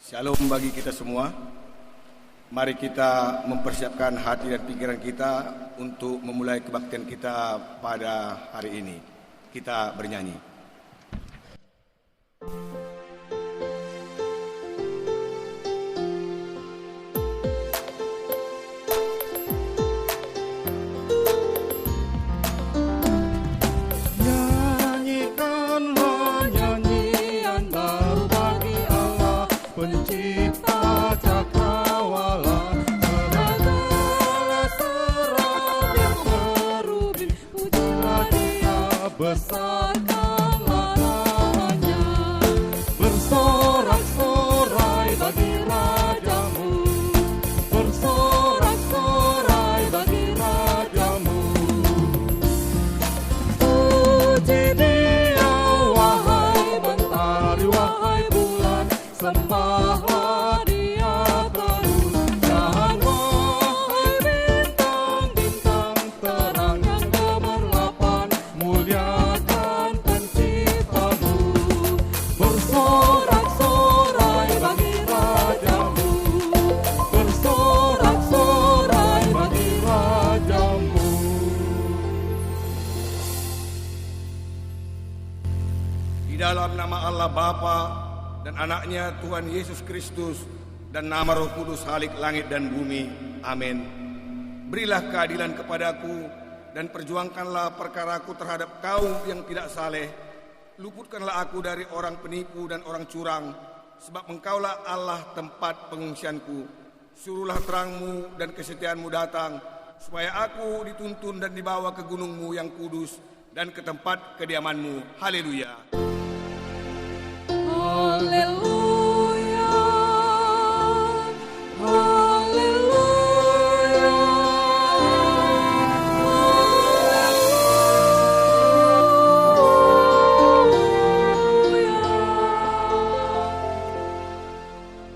Shalom bagi kita semua. Mari kita mempersiapkan hati dan pikiran kita untuk memulai kebaktian kita pada hari ini. Kita bernyanyi. Dalam nama Allah Bapa dan anaknya Tuhan Yesus Kristus dan nama Roh Kudus Halik langit dan bumi. Amin. Berilah keadilan kepadaku dan perjuangkanlah perkaraku terhadap kaum yang tidak saleh. Luputkanlah aku dari orang penipu dan orang curang, sebab Engkaulah Allah tempat pengungsianku. Suruhlah terangmu dan kesetiaanmu datang, supaya aku dituntun dan dibawa ke gunungmu yang kudus dan ke tempat kediamanmu. Haleluya. Haleluya, haleluya, haleluya.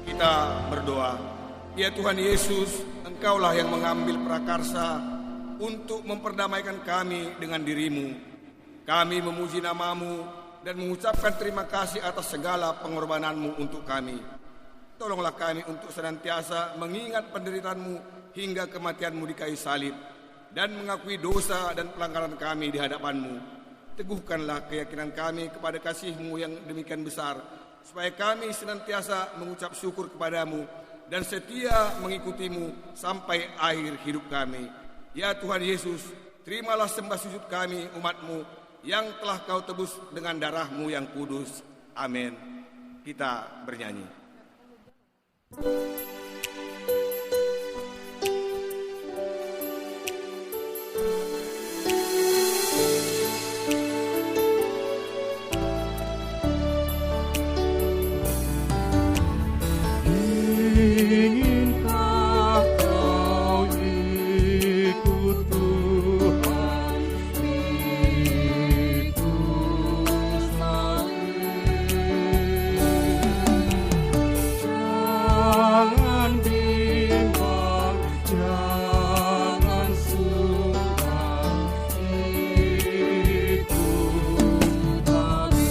Kita berdoa. Ya Tuhan Yesus, Engkaulah yang mengambil prakarsa untuk memperdamaikan kami dengan dirimu. Kami memuji nama-Mu dan mengucapkan terima kasih atas segala pengorbanan-Mu untuk kami. Tolonglah kami untuk senantiasa mengingat penderitaan-Mu hingga kematian-Mu di kayu salib dan mengakui dosa dan pelanggaran kami di hadapan-Mu. Teguhkanlah keyakinan kami kepada kasih-Mu yang demikian besar, supaya kami senantiasa mengucap syukur kepada-Mu dan setia mengikuti-Mu sampai akhir hidup kami. Ya Tuhan Yesus, terimalah sembah sujud kami umat-Mu yang telah Kau tebus dengan darah-Mu yang kudus. Amin. Kita bernyanyi. Inginkah kau ikut Tuhan, ikut jangan bimbang, jangan sungkan, ikut kami.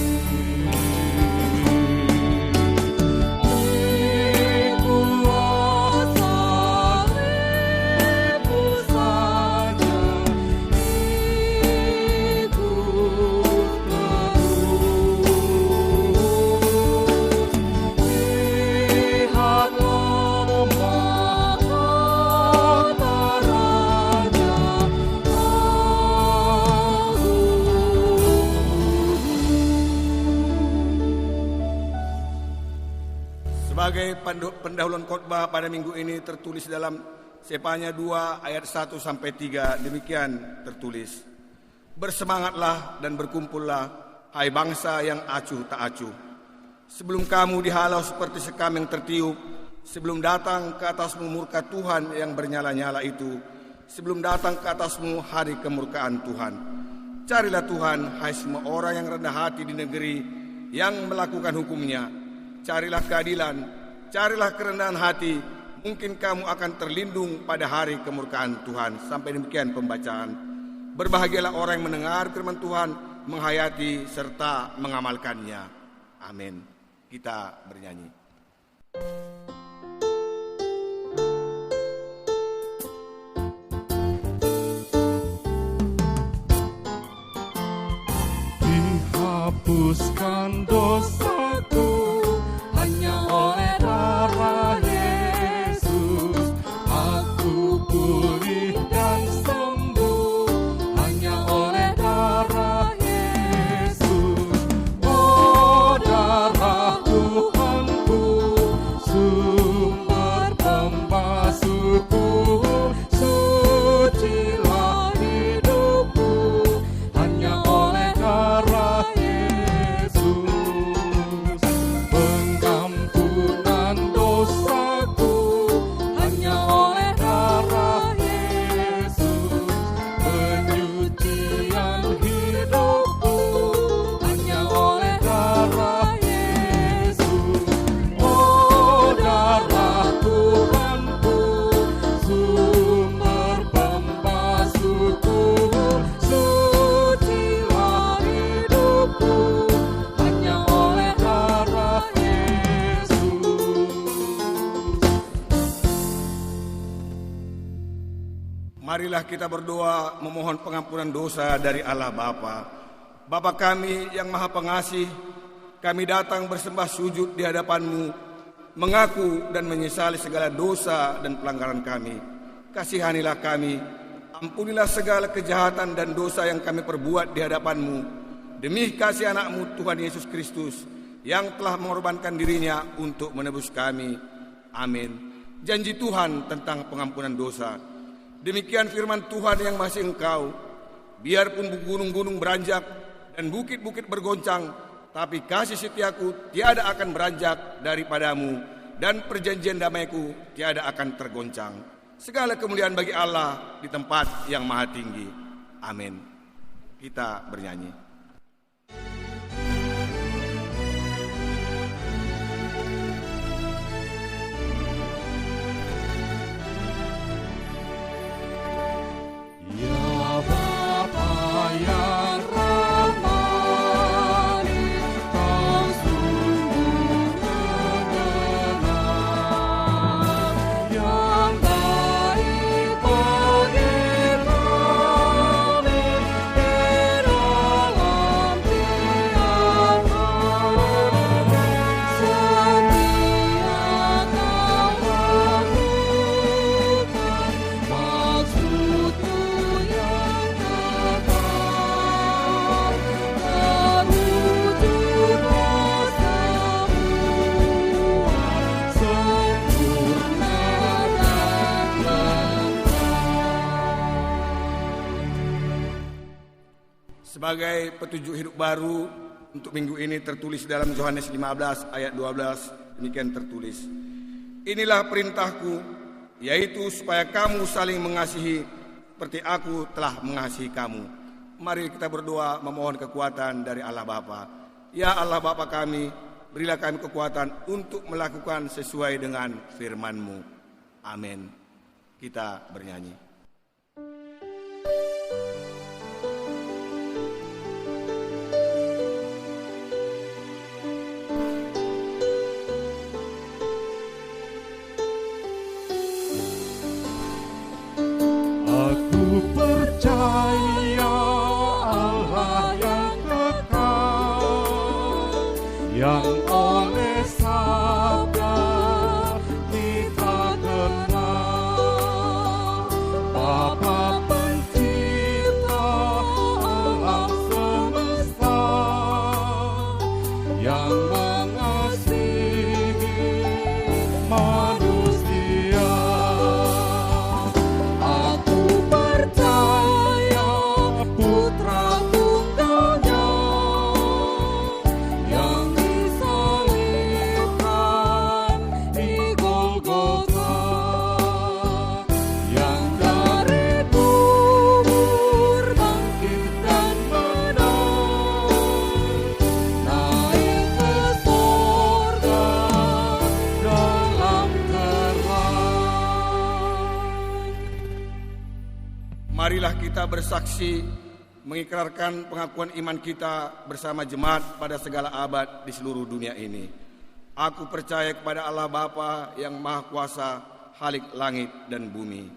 Sebagai pendahuluan khotbah pada minggu ini tertulis dalam Sefanya 2 ayat 1 sampai 3, demikian tertulis. Bersemangatlah dan berkumpullah, hai bangsa yang acuh tak acuh. Sebelum kamu dihalau seperti sekam yang tertiup, sebelum datang ke atasmu murka Tuhan yang bernyala-nyala itu, sebelum datang ke atasmu hari kemurkaan Tuhan. Carilah Tuhan, hai semua orang yang rendah hati di negeri yang melakukan hukum-Nya. Carilah keadilan, carilah kerendahan hati, mungkin kamu akan terlindung pada hari kemurkaan Tuhan. Sampai demikian pembacaan. Berbahagialah orang yang mendengar firman Tuhan, menghayati serta mengamalkannya. Amin. Kita bernyanyi. Dihapuskan dosaku hanya oleh darah Yesus. Aku pulih dan sembuh hanya oleh darah Yesus. Oh, darah Tuhanku, sumber pembasuhku, sucilah hidupku hanya oleh darah Yesus. Pengampunan dosaku hanya oleh darah Yesus. Penyucian hidupku hanya oleh darah Yesus. Oh, darah Tuhanku, sumber pembasuhku, sucilah hidupku hanya oleh darah Yesus. Marilah kita berdoa memohon pengampunan dosa dari Allah Bapa. Bapa kami yang Maha Pengasih, kami datang bersembah sujud di hadapan-Mu, mengaku dan menyesali segala dosa dan pelanggaran kami. Kasihanilah kami, ampunilah segala kejahatan dan dosa yang kami perbuat di hadapan-Mu, demi kasih anak-Mu Tuhan Yesus Kristus, yang telah mengorbankan dirinya untuk menebus kami. Amin. Janji Tuhan tentang pengampunan dosa. Demikian firman Tuhan yang masih Engkau, biarpun gunung-gunung beranjak dan bukit-bukit bergoncang, tapi kasih setiaku tiada akan beranjak daripadamu, dan perjanjian damaiku tiada akan tergoncang. Segala kemuliaan bagi Allah di tempat yang maha tinggi. Amin. Kita bernyanyi. Ya Bapa yang rahmani, Kau sungguh mengenal yang baik bagi kami di dalam tiap setia Kau lakukan maksud-Mu yang kekal, terwujudlah semua sempurna dan lengkap. Sebagai petunjuk hidup baru untuk minggu ini tertulis dalam Yohanes 15 ayat 12, demikian tertulis. Inilah perintahku, yaitu supaya kamu saling mengasihi seperti aku telah mengasihi kamu. Mari kita berdoa memohon kekuatan dari Allah Bapa. Ya Allah Bapa kami, berilah kami kekuatan untuk melakukan sesuai dengan firman-Mu. Amin. Kita bernyanyi. Aku percaya Allah yang kekal, yang oleh sabda kita kenal. Bapa pencipta alam semesta, yang mengasihi manusia. Aku percaya Putra Tunggalnya yang disalibkan di Golgota, yang dari kubur bangkit dan menang, naik ke sorga dalam terang. Marilah kita bersaksi mengikrarkan pengakuan iman kita bersama jemaat pada segala abad di seluruh dunia ini. Aku percaya kepada Allah Bapa yang Maha Kuasa, Khalik langit dan bumi.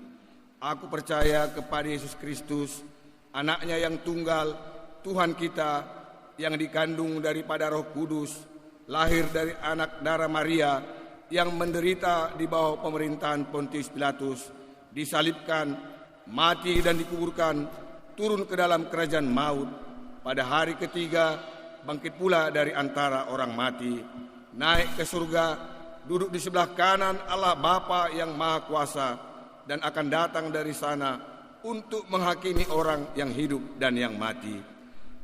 Aku percaya kepada Yesus Kristus, Anaknya yang tunggal, Tuhan kita, yang dikandung daripada Roh Kudus, lahir dari anak darah Maria, yang menderita di bawah pemerintahan Pontius Pilatus, disalibkan, mati dan dikuburkan, turun ke dalam kerajaan maut. Pada hari ketiga, bangkit pula dari antara orang mati, naik ke surga, duduk di sebelah kanan Allah Bapa yang Maha Kuasa, dan akan datang dari sana untuk menghakimi orang yang hidup dan yang mati.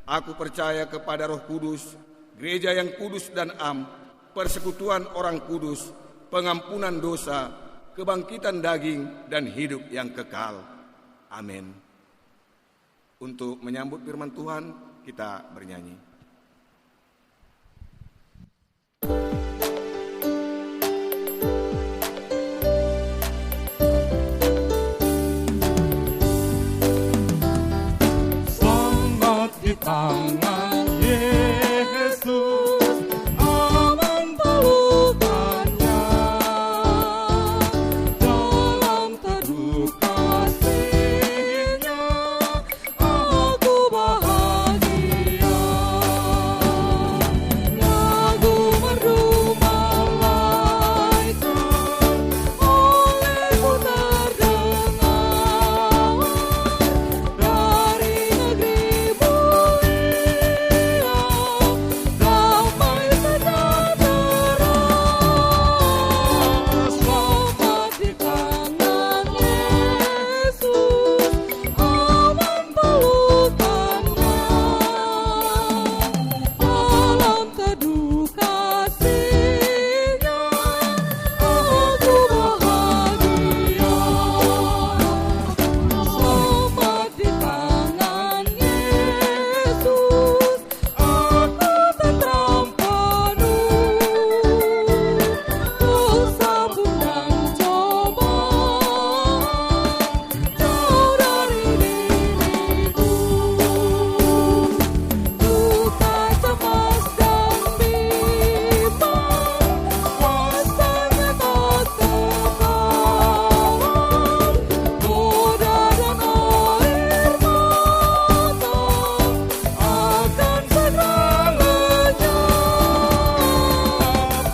Aku percaya kepada Roh Kudus, gereja yang kudus dan am, persekutuan orang kudus, pengampunan dosa, kebangkitan daging, dan hidup yang kekal. Amin. Untuk menyambut firman Tuhan, kita bernyanyi. Selamat di tangan Yesus, aman pelukannya. Dalam teduh kasih-Nya, aku bahagia. Lagu merdu malaikat olehku terdengar dari negeri mulia, damai sejahtera. Selamat di tangan Yesus, aman pelukannya. Dalam teduh kasih-Nya, aku bahagia. Selamat di tangan Yesus, aku tentram penuh. Dosa pun dan cobaan jauh dari diriku. Duka, cemas, dan bimbang, kuasanya tak tertahan. Noda dan air mata akan segera lenyap.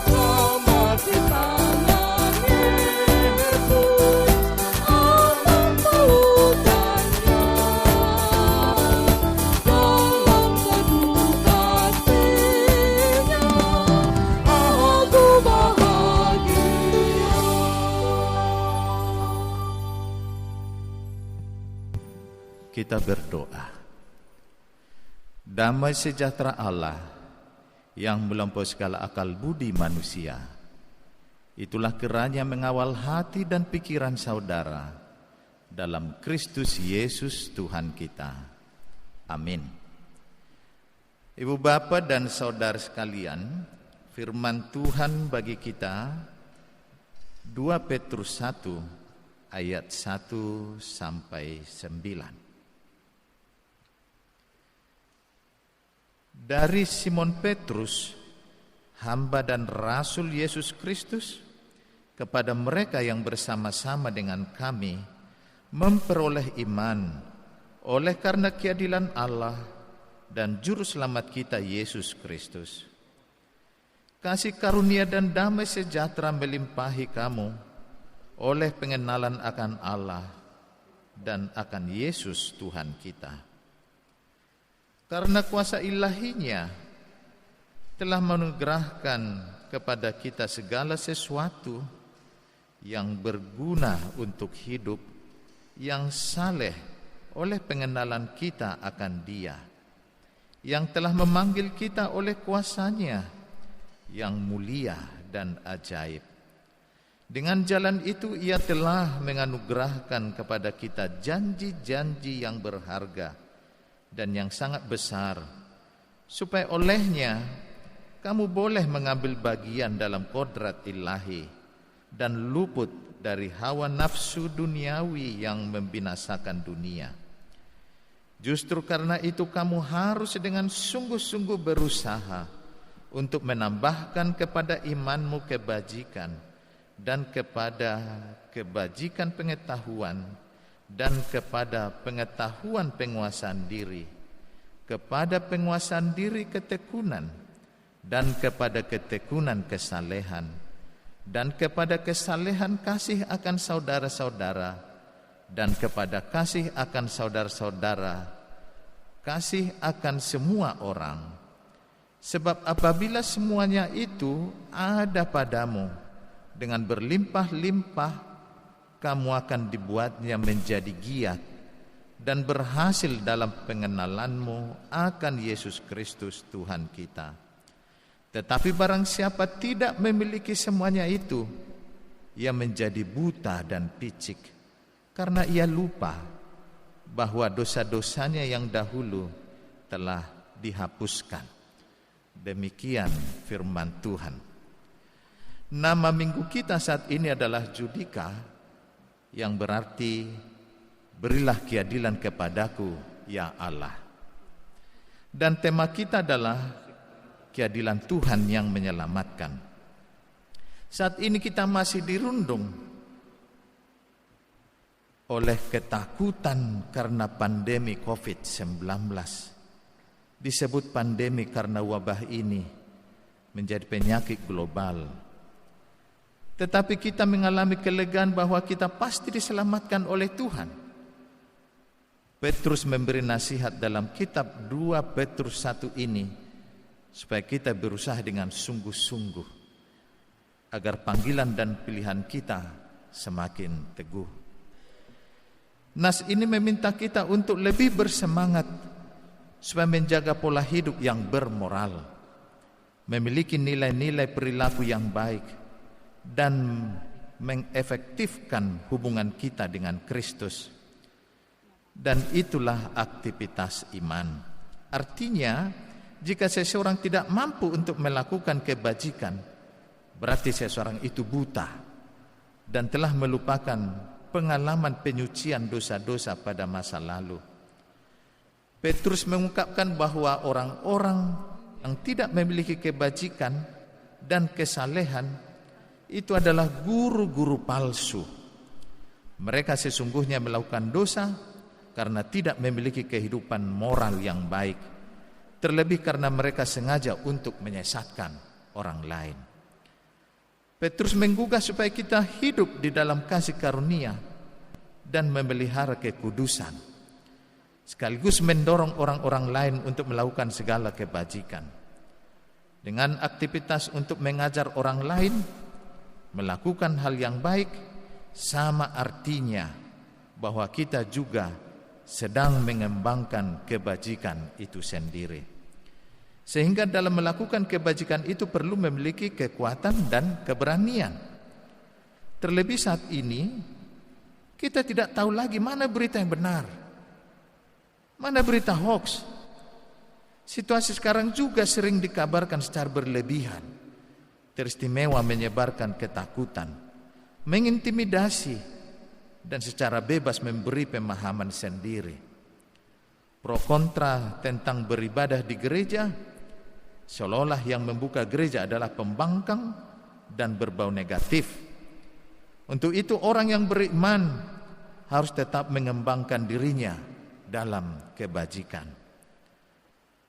Selamat di tangan Yesus, aman pelukannya. Dalam teduh kasih-Nya, aku bahagia. Kita berdoa. Damai sejahtera Allah yang melampaui segala akal budi manusia, itulah kiranya mengawal hati dan pikiran saudara dalam Kristus Yesus Tuhan kita. Amin. Ibu bapa dan saudara sekalian, firman Tuhan bagi kita 2 Petrus 1 ayat 1 sampai 9. Dari Simon Petrus, hamba dan rasul Yesus Kristus, kepada mereka yang bersama-sama dengan kami memperoleh iman oleh karena keadilan Allah dan juru selamat kita Yesus Kristus. Kasih karunia dan damai sejahtera melimpahi kamu oleh pengenalan akan Allah dan akan Yesus Tuhan kita. Karena kuasa ilahinya telah menganugerahkan kepada kita segala sesuatu yang berguna untuk hidup yang saleh oleh pengenalan kita akan Dia, yang telah memanggil kita oleh kuasa-Nya yang mulia dan ajaib. Dengan jalan itu Ia telah menganugerahkan kepada kita janji-janji yang berharga dan yang sangat besar, supaya olehnya kamu boleh mengambil bagian dalam kodrat ilahi dan luput dari hawa nafsu duniawi yang membinasakan dunia. Justru karena itu kamu harus dengan sungguh-sungguh berusaha untuk menambahkan kepada imanmu kebajikan, dan kepada kebajikan pengetahuan, dan kepada pengetahuan penguasaan diri, kepada penguasaan diri ketekunan, dan kepada ketekunan kesalehan, dan kepada kesalehan kasih akan saudara-saudara, dan kepada kasih akan saudara-saudara, kasih akan semua orang. Sebab apabila semuanya itu ada padamu, dengan berlimpah-limpah, kamu akan dibuatnya menjadi giat dan berhasil dalam pengenalanmu akan Yesus Kristus Tuhan kita. Tetapi barang siapa tidak memiliki semuanya itu, ia menjadi buta dan picik, karena ia lupa bahwa dosa-dosanya yang dahulu telah dihapuskan. Demikian firman Tuhan. Nama minggu kita saat ini adalah Judika, yang berarti berilah keadilan kepadaku ya Allah. Dan tema kita adalah keadilan Tuhan yang menyelamatkan. Saat ini kita masih dirundung oleh ketakutan karena pandemi COVID-19. Disebut pandemi karena wabah ini menjadi penyakit global. Tetapi kita mengalami kelegaan bahwa kita pasti diselamatkan oleh Tuhan. Petrus memberi nasihat dalam kitab 2 Petrus 1 ini, supaya kita berusaha dengan sungguh-sungguh, agar panggilan dan pilihan kita semakin teguh. Nas ini meminta kita untuk lebih bersemangat supaya menjaga pola hidup yang bermoral, memiliki nilai-nilai perilaku yang baik, dan mengefektifkan hubungan kita dengan Kristus. Dan itulah aktivitas iman. Artinya, jika seseorang tidak mampu untuk melakukan kebajikan, berarti seseorang itu buta dan telah melupakan pengalaman penyucian dosa-dosa pada masa lalu. Petrus mengungkapkan bahwa orang-orang yang tidak memiliki kebajikan dan kesalehan itu adalah guru-guru palsu. Mereka sesungguhnya melakukan dosa karena tidak memiliki kehidupan moral yang baik, terlebih karena mereka sengaja untuk menyesatkan orang lain. Petrus menggugah supaya kita hidup di dalam kasih karunia dan memelihara kekudusan, sekaligus mendorong orang-orang lain untuk melakukan segala kebajikan. Dengan aktivitas untuk mengajar orang lain melakukan hal yang baik, sama artinya bahwa kita juga sedang mengembangkan kebajikan itu sendiri. Sehingga dalam melakukan kebajikan itu perlu memiliki kekuatan dan keberanian. Terlebih saat ini kita tidak tahu lagi mana berita yang benar, mana berita hoax. Situasi sekarang juga sering dikabarkan secara berlebihan, teristimewa menyebarkan ketakutan, mengintimidasi, dan secara bebas memberi pemahaman sendiri. Pro kontra tentang beribadah di gereja, seolah-olah yang membuka gereja adalah pembangkang dan berbau negatif. Untuk itu orang yang beriman harus tetap mengembangkan dirinya dalam kebajikan.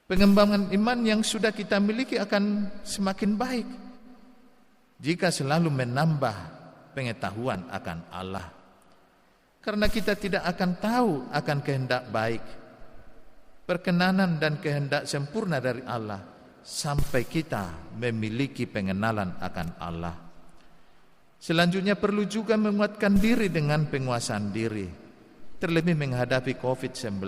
Pengembangan iman yang sudah kita miliki akan semakin baik jika selalu menambah pengetahuan akan Allah. Karena kita tidak akan tahu akan kehendak baik, perkenanan dan kehendak sempurna dari Allah sampai kita memiliki pengenalan akan Allah. Selanjutnya perlu juga menguatkan diri dengan penguasaan diri, terlebih menghadapi COVID-19.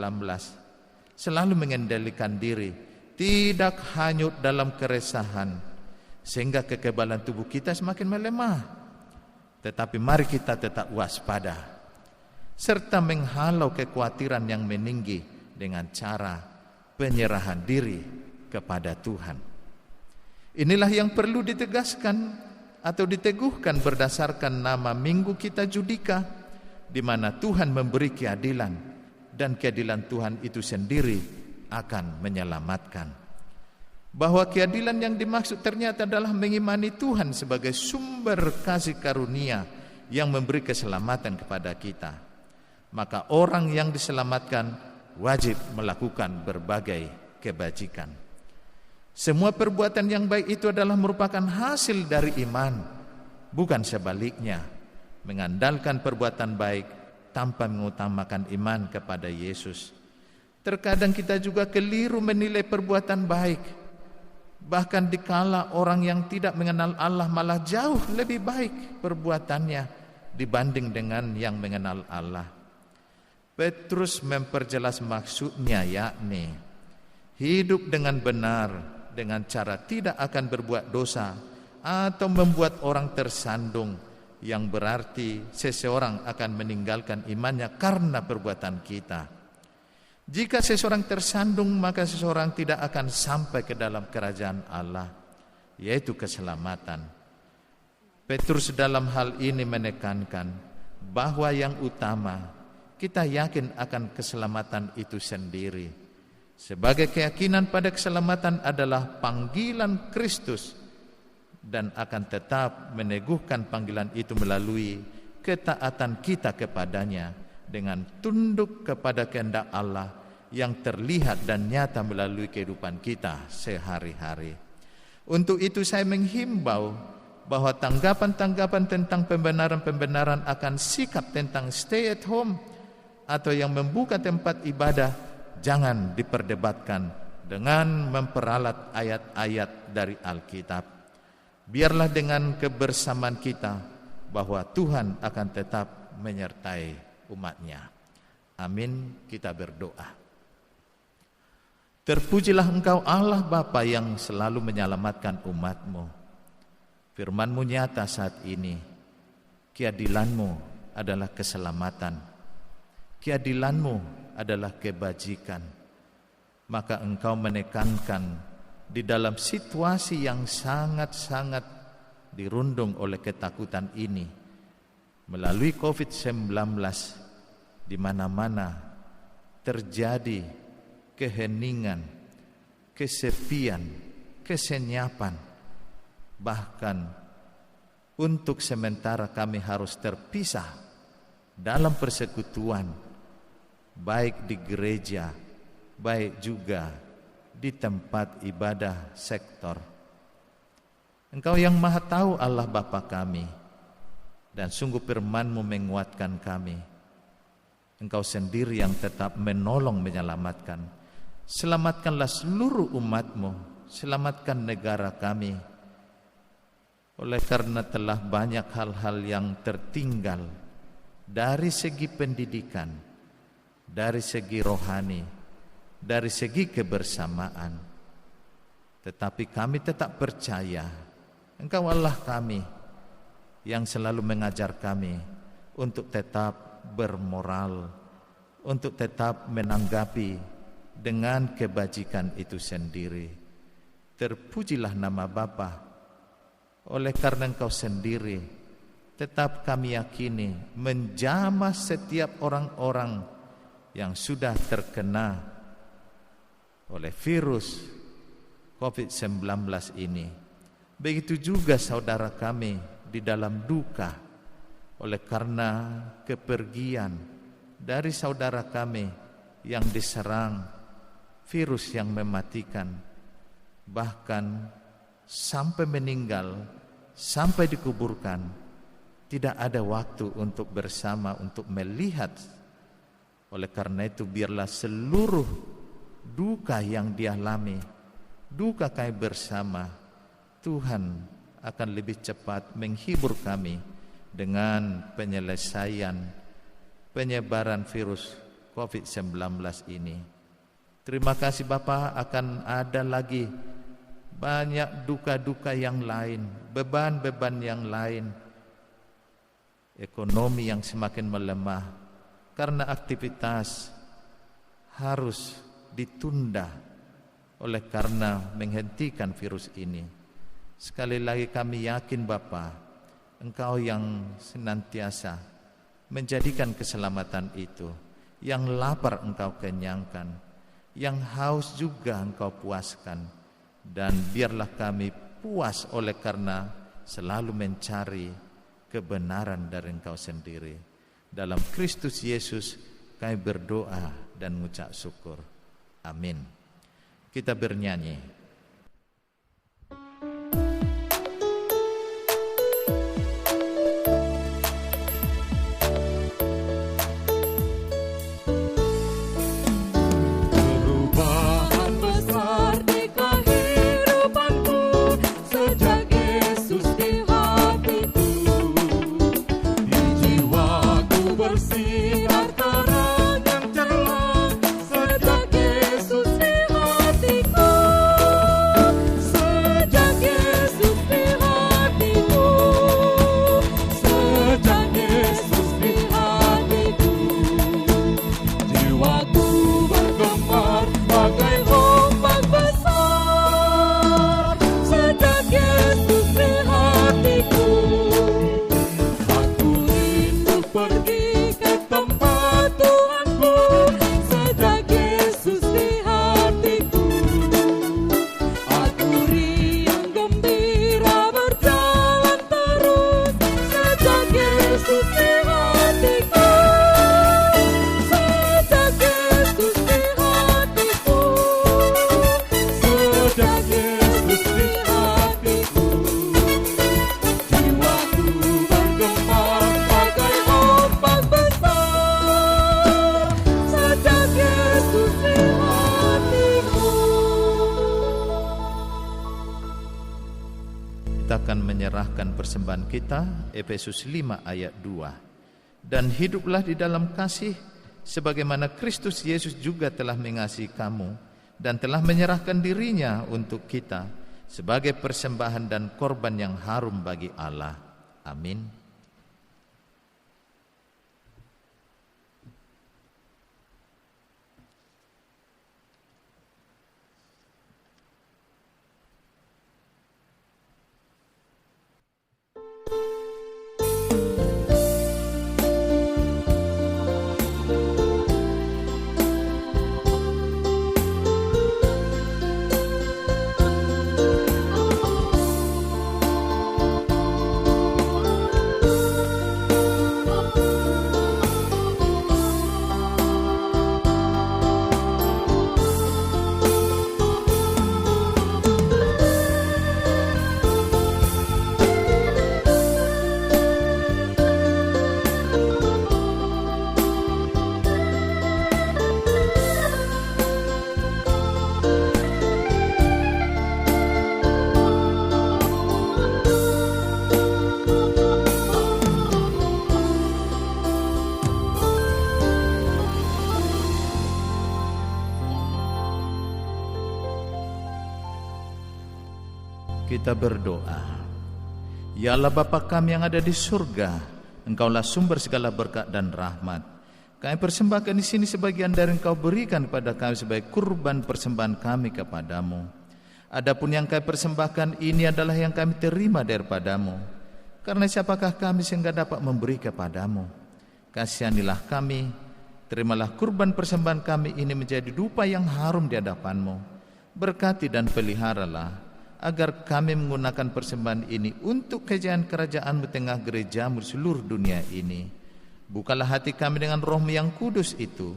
Selalu mengendalikan diri, tidak hanyut dalam keresahan, sehingga kekebalan tubuh kita semakin melemah. Tetapi mari kita tetap waspada, serta menghalau kekhawatiran yang meninggi dengan cara penyerahan diri kepada Tuhan. Inilah yang perlu ditegaskan atau diteguhkan berdasarkan nama minggu kita Judika, di mana Tuhan memberi keadilan, dan keadilan Tuhan itu sendiri akan menyelamatkan. bahwa keadilan yang dimaksud ternyata adalah mengimani Tuhan sebagai sumber kasih karunia yang memberi keselamatan kepada kita. Maka orang yang diselamatkan wajib melakukan berbagai kebajikan. Semua perbuatan yang baik itu adalah merupakan hasil dari iman, bukan sebaliknya, mengandalkan perbuatan baik tanpa mengutamakan iman kepada Yesus. Terkadang kita juga keliru menilai perbuatan baik. Bahkan dikala orang yang tidak mengenal Allah malah jauh lebih baik perbuatannya dibanding dengan yang mengenal Allah. Petrus memperjelas maksudnya, yakni hidup dengan benar dengan cara tidak akan berbuat dosa atau membuat orang tersandung, yang berarti seseorang akan meninggalkan imannya karena perbuatan kita. Jika seseorang tersandung, maka seseorang tidak akan sampai ke dalam kerajaan Allah, yaitu keselamatan. Petrus dalam hal ini menekankan bahwa yang utama, kita yakin akan keselamatan itu sendiri. Sebagai keyakinan pada keselamatan adalah panggilan Kristus, dan akan tetap meneguhkan panggilan itu melalui ketaatan kita kepadanya dengan tunduk kepada kehendak Allah yang terlihat dan nyata melalui kehidupan kita sehari-hari. Untuk itu saya menghimbau bahwa tanggapan-tanggapan tentang pembenaran-pembenaran akan sikap tentang stay at home atau yang membuka tempat ibadah jangan diperdebatkan dengan memperalat ayat-ayat dari Alkitab. Biarlah dengan kebersamaan kita bahwa Tuhan akan tetap menyertai umat-Nya. Amin. Kita berdoa. Terpujilah Engkau Allah Bapa yang selalu menyelamatkan umat-Mu. Firman-Mu nyata saat ini. Keadilan-Mu adalah keselamatan. Keadilan-Mu adalah kebajikan. Maka Engkau menekankan di dalam situasi yang sangat-sangat dirundung oleh ketakutan ini, melalui COVID-19, di mana-mana terjadi keheningan, kesepian, kesenyapan. Bahkan untuk sementara kami harus terpisah dalam persekutuan, baik di gereja, baik juga di tempat ibadah sektor. Engkau yang Maha Tahu Allah Bapa kami, dan sungguh firman-Mu menguatkan kami. Engkau sendiri yang tetap menolong menyelamatkan. Selamatkanlah seluruh umat-Mu, selamatkan negara kami. Oleh karena telah banyak hal-hal yang tertinggal dari segi pendidikan, dari segi rohani, dari segi kebersamaan. Tetapi kami tetap percaya Engkau Allah kami yang selalu mengajar kami untuk tetap bermoral, untuk tetap menanggapi dengan kebajikan itu sendiri. Terpujilah nama Bapa. Oleh karena Engkau sendiri tetap kami yakini menjamah setiap orang-orang yang sudah terkena oleh virus COVID-19 ini. Begitu juga saudara kami di dalam duka oleh karena kepergian dari saudara kami yang diserang virus yang mematikan, bahkan sampai meninggal, sampai dikuburkan. Tidak ada waktu untuk bersama, untuk melihat. Oleh karena itu biarlah seluruh duka yang dialami, duka kami bersama, Tuhan akan lebih cepat menghibur kami dengan penyelesaian penyebaran virus COVID-19 ini. Terima kasih Bapa, akan ada lagi banyak duka-duka yang lain, beban-beban yang lain, ekonomi yang semakin melemah karena aktivitas harus ditunda oleh karena menghentikan virus ini. Sekali lagi kami yakin Bapa, Engkau yang senantiasa menjadikan keselamatan itu, yang lapar Engkau kenyangkan, yang haus juga Engkau puaskan. dan biarlah kami puas oleh karena selalu mencari kebenaran dari Engkau sendiri. Dalam Kristus Yesus kami berdoa dan mengucap syukur. Amin. Kita bernyanyi. Menyerahkan persembahan kita, Efesus 5 ayat 2. Dan hiduplah di dalam kasih sebagaimana Kristus Yesus juga telah mengasihi kamu dan telah menyerahkan dirinya untuk kita sebagai persembahan dan korban yang harum bagi Allah. Amin. Kita berdoa. Ya Allah Bapa kami yang ada di surga, Engkaulah sumber segala berkat dan rahmat. Kami persembahkan di sini sebagian dari Engkau berikan kepada kami sebagai kurban persembahan kami kepadamu. Adapun yang kami persembahkan ini adalah yang kami terima daripadamu. Karena siapakah kami sehingga dapat memberi kepadamu? Kasihanilah kami, terimalah kurban persembahan kami ini menjadi dupa yang harum di hadapanmu. Berkati dan peliharalah agar kami menggunakan persembahan ini untuk kejayaan kerajaan-Mu tengah gereja-Mu seluruh dunia ini. Bukalah hati kami dengan Roh-Mu yang kudus itu,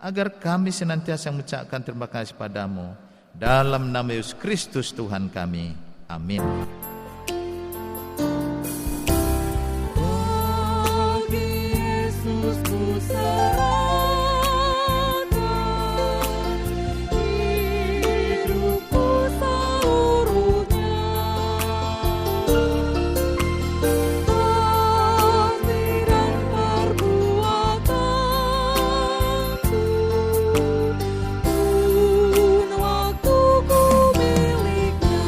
agar kami senantiasa mengucapkan terima kasih padamu. Dalam nama Yesus Kristus Tuhan kami. Amin. Waktu ku miliknya.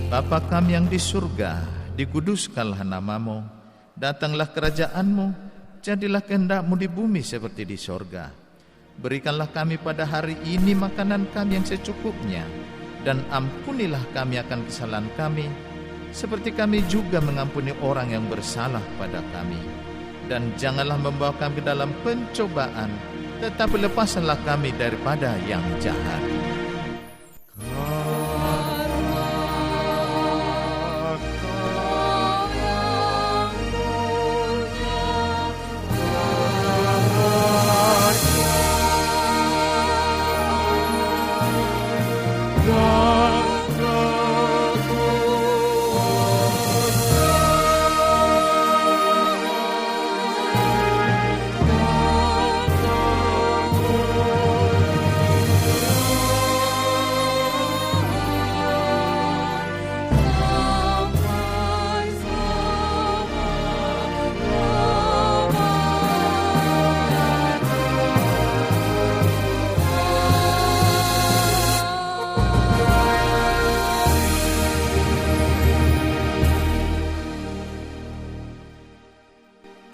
Bapa kami yang di surga, dikuduskanlah namamu, datanglah kerajaanmu, jadilah kehendak-mu di bumi seperti di sorga. Berikanlah kami pada hari ini makanan kami yang secukupnya, dan ampunilah kami akan kesalahan kami, seperti kami juga mengampuni orang yang bersalah pada kami. Dan janganlah membawa kami dalam pencobaan, tetapi lepaskanlah kami daripada yang jahat.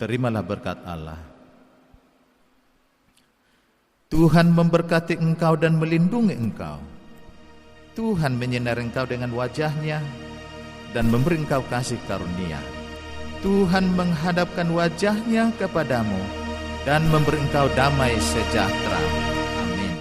Terimalah berkat Allah. Tuhan memberkati engkau dan melindungi engkau. Tuhan menyinari engkau dengan wajah-Nya dan memberi engkau kasih karunia. Tuhan menghadapkan wajah-Nya kepadamu dan memberi engkau damai sejahtera. Amin.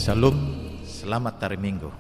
Salam, selamat hari Minggu.